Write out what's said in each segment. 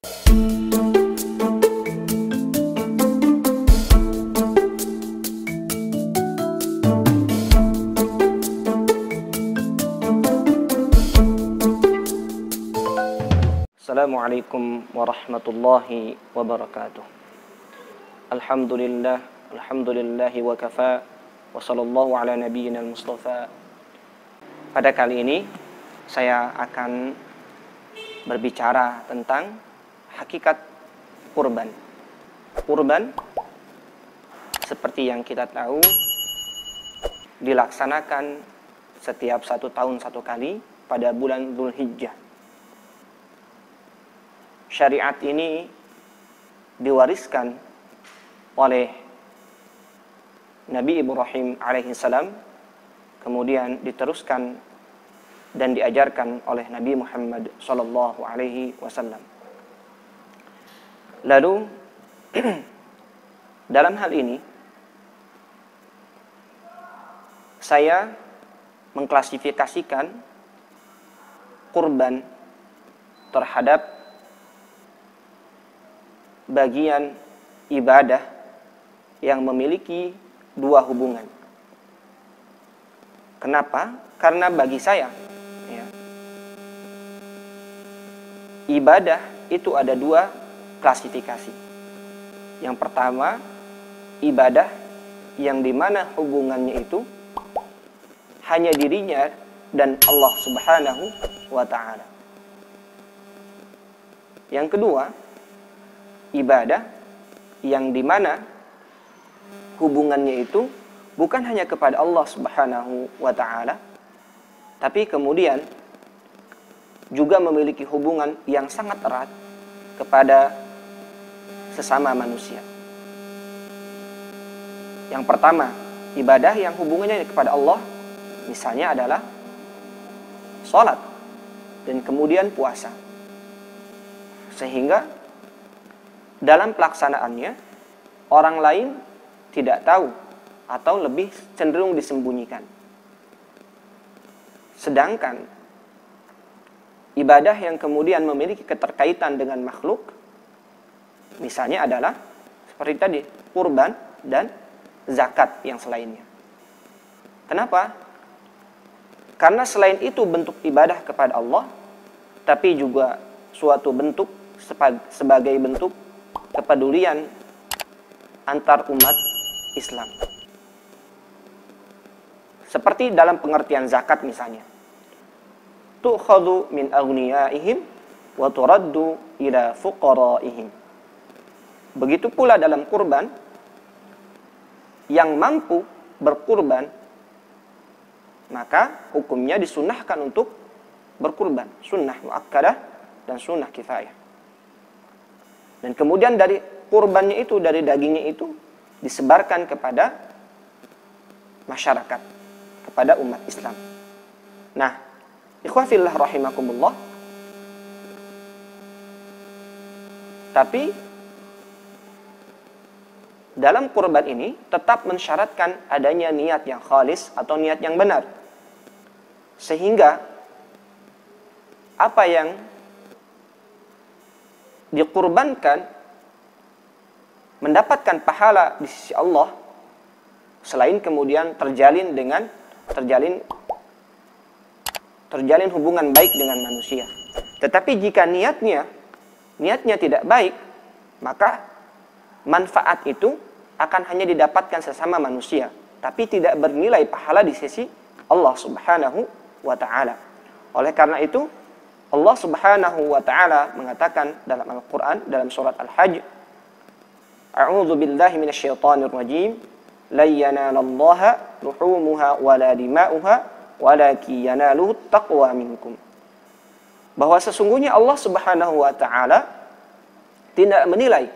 Assalamualaikum warahmatullahi wabarakatuh. Alhamdulillahi wa kafa wa sallallahu ala nabiyyina al-mustafa. Pada kali ini saya akan berbicara tentang hakikat kurban. Kurban seperti yang kita tahu dilaksanakan setiap 1 tahun 1 kali pada bulan Dzulhijjah. Syariat ini diwariskan oleh Nabi Ibrahim alaihissalam, kemudian diteruskan dan diajarkan oleh Nabi Muhammad sallallahu alaihi wasallam. Lalu dalam hal ini saya mengklasifikasikan kurban terhadap bagian ibadah yang memiliki 2 hubungan. Kenapa? Karena bagi saya, ibadah itu ada 2 klasifikasi. Yang pertama, ibadah yang dimana hubungannya itu hanya dirinya dan Allah Subhanahu wa ta'ala. Yang kedua, ibadah yang dimana hubungannya itu bukan hanya kepada Allah Subhanahu wa ta'ala, tapi kemudian juga memiliki hubungan yang sangat erat kepada sesama manusia. Yang pertama, ibadah yang hubungannya kepada Allah misalnya adalah sholat dan kemudian puasa. Sehingga dalam pelaksanaannya orang lain tidak tahu atau lebih cenderung disembunyikan. Sedangkan ibadah yang kemudian memiliki keterkaitan dengan makhluk misalnya adalah seperti tadi, kurban dan zakat yang selainnya. Kenapa? Karena selain itu bentuk ibadah kepada Allah, tapi juga suatu bentuk sebagai bentuk kepedulian antar umat Islam. Seperti dalam pengertian zakat misalnya. Tu'khadhu min aghniyaihim wa turaddu ila fuqaraihim. Begitu pula dalam kurban, yang mampu berkurban maka hukumnya disunnahkan untuk berkurban, sunnah muakkadah dan sunnah kifayah. Dan kemudian dari kurbannya itu, dari dagingnya itu disebarkan kepada masyarakat, kepada umat Islam. Nah, ikhwafillah rahimakumullah. Tapi dalam kurban ini tetap mensyaratkan adanya niat yang khalis atau niat yang benar. Sehingga apa yang dikurbankan mendapatkan pahala di sisi Allah, selain kemudian terjalin hubungan baik dengan manusia. Tetapi jika niatnya tidak baik, maka manfaat itu akan hanya didapatkan sesama manusia, tapi tidak bernilai pahala di sisi Allah Subhanahu wa ta'ala. Oleh karena itu Allah Subhanahu wa ta'ala mengatakan dalam Al-Quran, dalam surat Al-Hajj, A'udzu billahi minasyaitonir rajim, la yanalallaha luhumuha wala dima'uha walakin yanaluhu taqwa minkum. Bahwa sesungguhnya Allah Subhanahu wa ta'ala tidak menilai,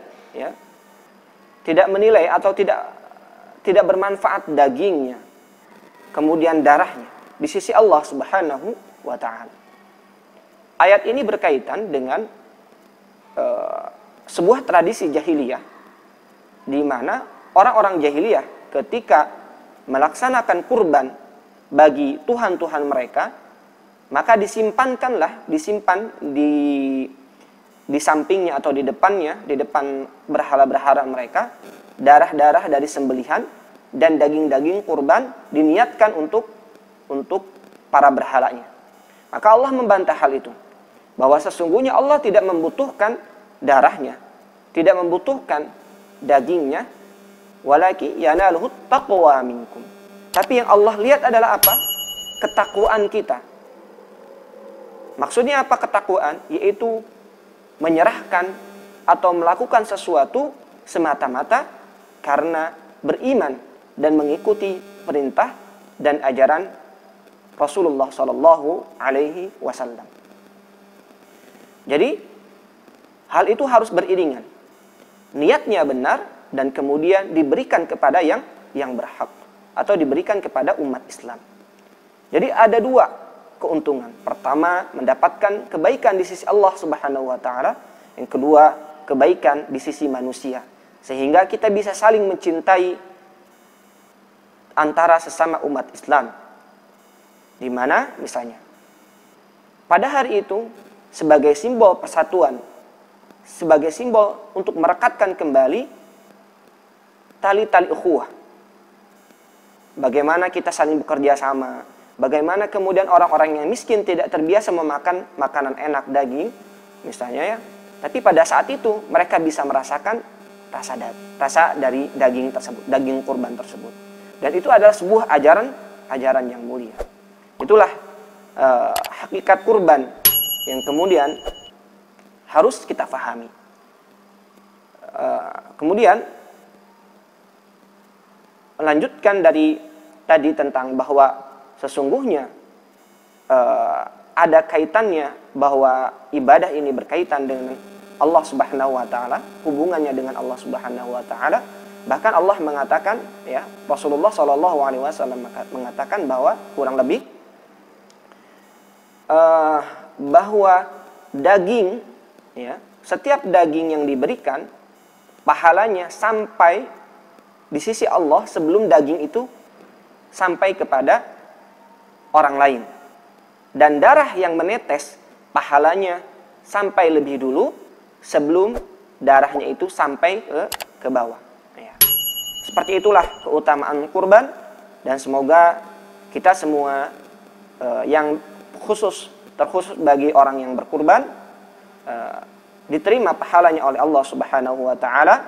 tidak menilai atau tidak bermanfaat dagingnya, kemudian darahnya di sisi Allah Subhanahu wa ta'ala. Ayat ini berkaitan dengan sebuah tradisi jahiliyah, di mana orang-orang jahiliyah ketika melaksanakan kurban bagi tuhan-tuhan mereka, maka disimpan di sampingnya atau di depannya, di depan berhala-berhala mereka, darah-darah dari sembelihan dan daging-daging kurban diniatkan untuk para berhalanya. Maka Allah membantah hal itu, bahwa sesungguhnya Allah tidak membutuhkan darahnya, tidak membutuhkan dagingnya, walaki yanaluhu taqwa minkum. Tapi yang Allah lihat adalah apa? Ketakwaan kita. Maksudnya apa ketakwaan? Yaitu menyerahkan atau melakukan sesuatu semata-mata karena beriman dan mengikuti perintah dan ajaran Rasulullah Shallallahu Alaihi Wasallam. Jadi hal itu harus beriringan. Niatnya benar dan kemudian diberikan kepada yang berhak atau diberikan kepada umat Islam. Jadi ada dua keuntungan. Pertama, mendapatkan kebaikan di sisi Allah Subhanahu wa taala. Yang kedua, kebaikan di sisi manusia. Sehingga kita bisa saling mencintai antara sesama umat Islam. Di mana misalnya pada hari itu sebagai simbol persatuan, sebagai simbol untuk merekatkan kembali tali-tali ukhuwah. Bagaimana kita saling bekerja sama, bagaimana kemudian orang-orang yang miskin tidak terbiasa memakan makanan enak, daging misalnya ya, tapi pada saat itu mereka bisa merasakan rasa dari daging tersebut, daging kurban tersebut. Dan itu adalah sebuah ajaran yang mulia. Itulah hakikat kurban yang kemudian harus kita fahami. Kemudian melanjutkan dari tadi tentang bahwa sesungguhnya ada kaitannya, bahwa ibadah ini berkaitan dengan Allah Subhanahu wa taala, hubungannya dengan Allah Subhanahu wa taala. Bahkan Allah mengatakan, ya, Rasulullah Shallallahu alaihi wasallam mengatakan bahwa kurang lebih bahwa daging, ya, setiap daging yang diberikan pahalanya sampai di sisi Allah sebelum daging itu sampai kepada orang lain. Dan darah yang menetes pahalanya sampai lebih dulu sebelum darahnya itu sampai ke bawah. Ya. Seperti itulah keutamaan kurban, dan semoga kita semua yang terkhusus bagi orang yang berkurban diterima pahalanya oleh Allah Subhanahu wa taala,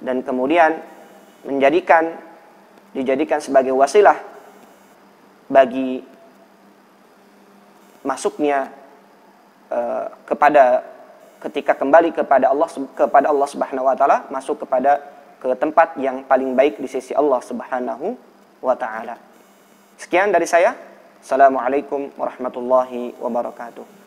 dan kemudian dijadikan sebagai wasilah bagi masuknya ketika kembali kepada Allah Subhanahu wa taala, masuk ke tempat yang paling baik di sisi Allah Subhanahu wa taala. Sekian dari saya. Assalamualaikum warahmatullahi wabarakatuh.